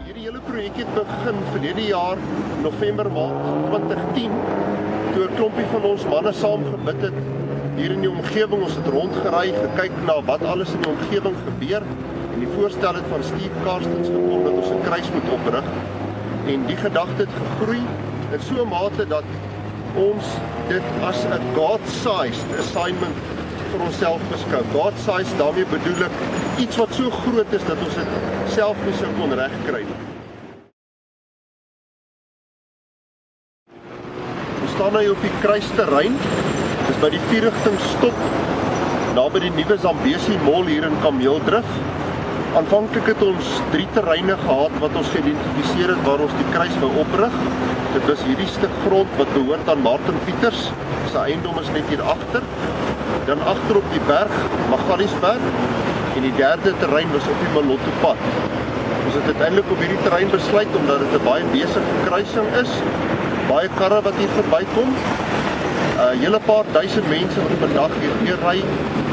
Hierdie hele projek het begin verlede jaar, November maand 2010, toe 'n klompie van ons manne saam gebid het hier in die omgewing. Ons het rondgery, gekyk na wat alles in die omgewing gebeur en die voorstel het van Steve Karstens gekom dat ons 'n kruis moet oprig. En die gedagte het gegroei in so 'n mate dat ons dit as 'n God-sized assignment vir onsself beskou. God-sized, daarmee bedoel ek iets wat so groot is dat ons dit self nie sou kon regkry nie. Ons staan nou op die kruisterrein. Dis by die vierrigting stop naby die nuwe Zambesi Mall hier in Kameeldrif. Aanvanklik het ons 3 terreine gehad wat ons geïdentifiseer het waar ons die kruis wou oprig. Dit was hierdie stuk grond wat behoort aan Martin Pieters. Sy eiendom is net hier agter. Dan agter op die berg, Magaliesberg, en die derde terrein was op die Malotto pad. Ons het uiteindelik op hierdie terrein besluit omdat dit 'n baie besige kruising is. Baie karre wat hier verbykom. Hele paar duisend mense wat per dag hier ry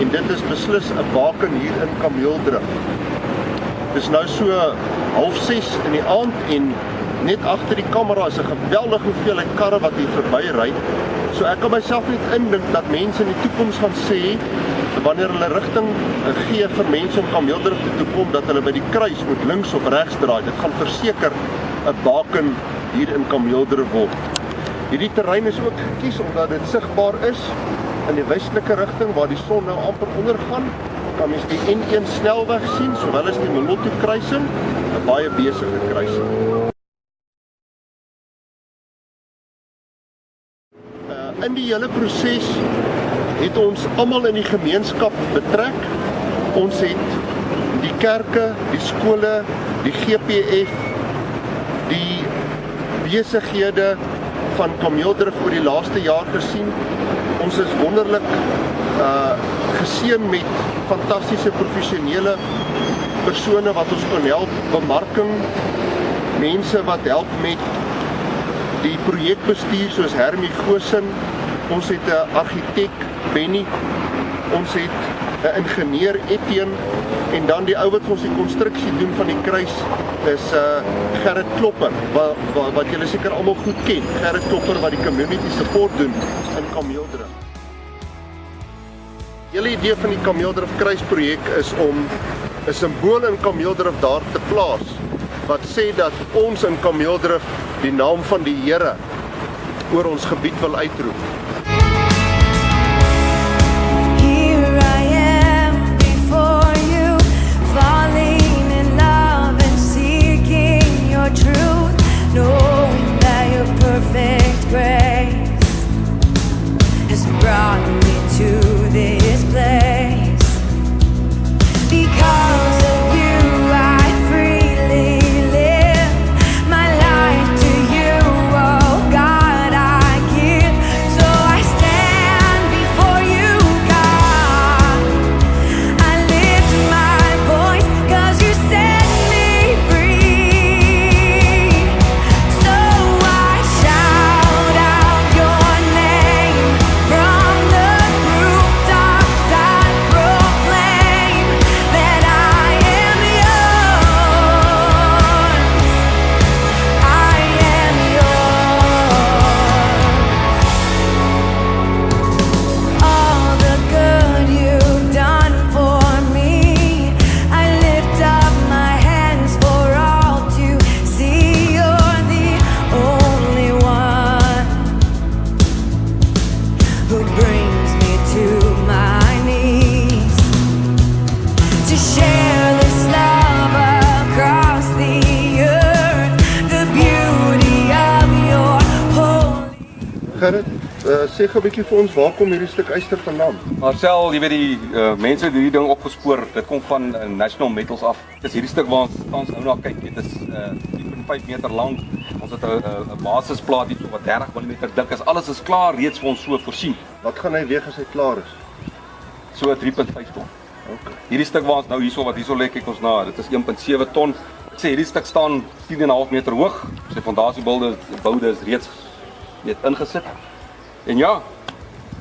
en dit is beslis 'n baken hier in Kameeldrif. Dis nou so 5:30 in die aand en net agter die kamera is 'n geweldige hoeveelheid karre wat hier verbyry. So ek kan myself net indink dat mense in die toekoms gaan sê wanneer hulle rigting gee vir mense om Kameeldrif toe te kom dat hulle by die kruis moet links of regs draai. Dit gaan verseker 'n baken hier in Kameeldrif word. Hierdie terrein is ook gekies omdat dit sigbaar is in die westelike rigting waar die son nou amper ondergaan. Kan mens die N1 snelweg sien, sowel as die Malotto kruising, 'n baie besige kruising. In die hele proses het ons almal in die gemeenskap betrek. Ons het die kerke, die skole, die GPF, die besighede van Kameeldrif oor die laaste jaar gesien. Ons is wonderlik geseën met fantastiese professionele persone wat ons kan help, bemarking, mense wat help met die projekbestuur soos Hermie Goosen. Ons het 'n argitek, Benny. Ons het 'n ingenieur, Etienne. En dan die ou wat ons die konstruksie doen van die kruis is Gerrit Klopper, wat julle seker almal goed ken. Gerrit Klopper wat die community support doen in Kameeldrif. Die hele idee van die Kameeldrif kruisprojek is om 'n simbool in Kameeldrif daar te plaas wat sê dat ons in Kameeldrif die naam van die Here oor ons gebied wil uitroep. Gerrit, sê gou 'n bietjie vir ons, waar kom hierdie stuk yster vandaan? Marcel, jy weet die mense het hierdie ding opgespoor. Dit kom van National Metals af. Dis hierdie stuk waar ons tans nou na kyk. Dit is die 5 meter lank. Ons het 'n basisplaat hier so wat 30 mm dik is. Alles is klaar reeds vir ons so voorsien. Wat gaan hy weeg as hy klaar is? So 3.5 ton. Okay. Hierdie stuk waar ons nou hierso lê, kyk ons na, dit is 1.7 ton. Ek sê hierdie stuk staan 10,5 meter hoog. Sy fondasieboude is reeds ingesit. En ja,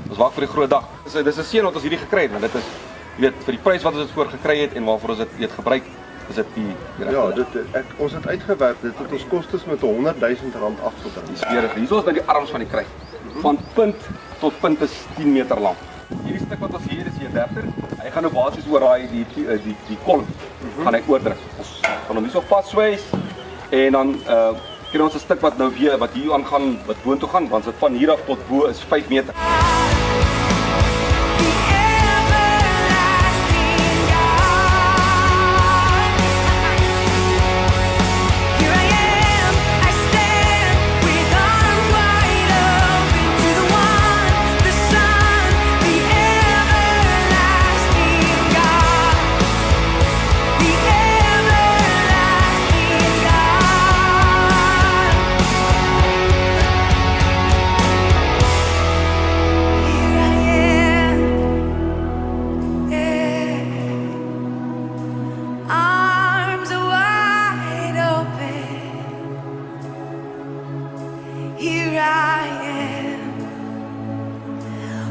ons wag vir die groot dag. Dis 'n seën wat ons hierdie gekry het, want dit is vir die prys wat ons dit voor gekry het en waarvoor ons dit gebruik, is dit die regte. Ja, ons het uitgewerk, dit het ons kostes met R100,000 afgebring. Die sperig. Hierso is nou die arms van die kruit. Van punt tot punt is 10 meter lank. Hierdie stuk wat ons hier is, hier 30, hy gaan nou basies oor die kolm, gaan hy oordruk. Ons gaan hom hierso vaswys en dan kry ons 'n stuk wat nou weer wat hier aan gaan, wat boontoe gaan, want dit van hier af tot bo is 5 meter. Here I am,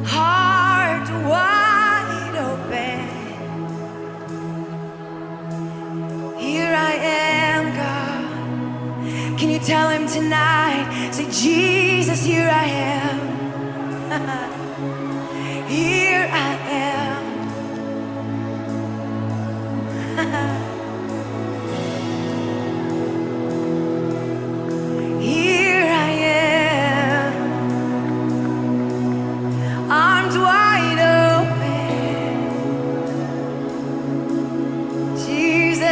heart wide open. Here I am, God. Can you tell him tonight? Say, Jesus, here I am. Here I am. Here I am, arms wide open. Jesus,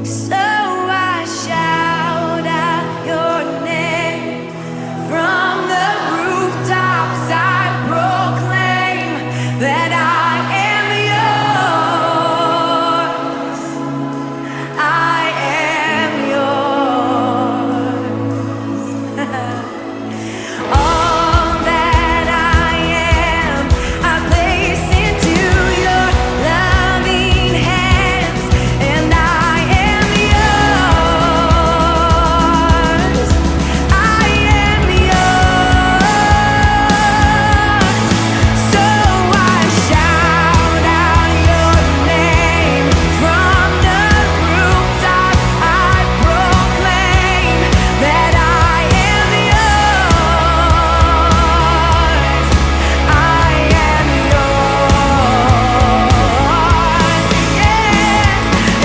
so I shout out your name from the rooftops. I proclaim that I am yours. I am yours. All that I am, I place into your loving hands, and I am yours. I am yours. So I shout out your name from the rooftops. I proclaim that I am yours. I am yours. Yes,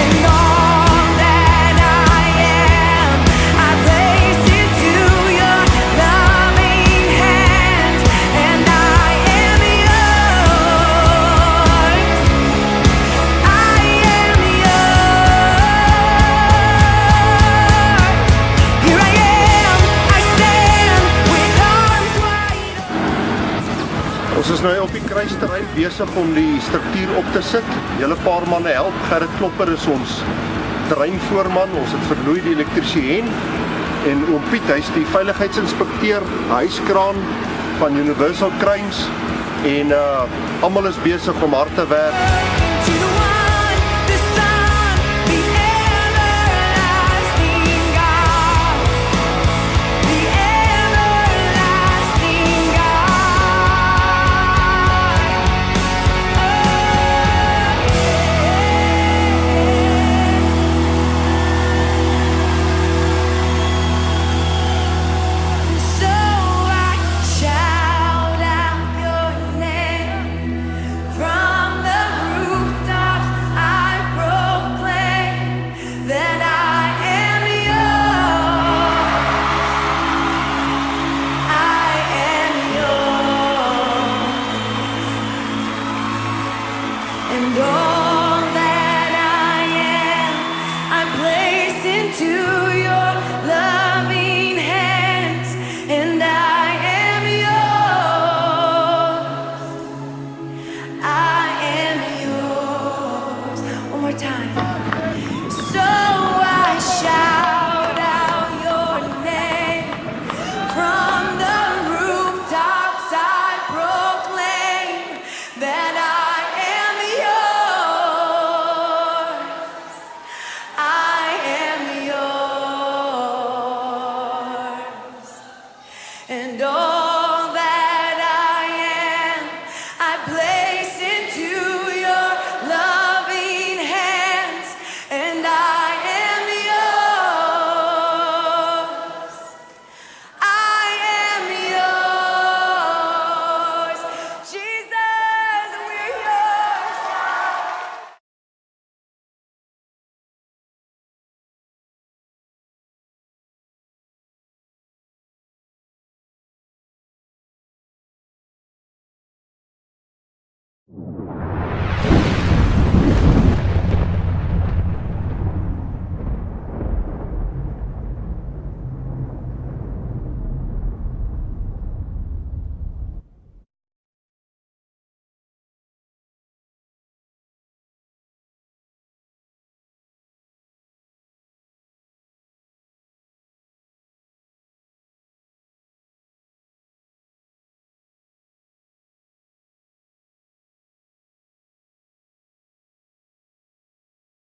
and all that I am, I place into your loving hands, and I am yours. I am yours. Here I am, I stand with arms wide open. Ons is nou op die kruisterrein besig om die struktuur op te sit. Julle paar manne help. Gerrit Klopper is ons terreinvoorman. Ons het verlooi die elektriesien en oom Piet, hy's die veiligheidsinspekteur, huiskraan van Universal Cranes en almal is besig om hard te werk. To the one, the Son, the everlasting God, the everlasting God. So I shout out your name from the rooftops. I proclaim that I am yours. I am yours. And all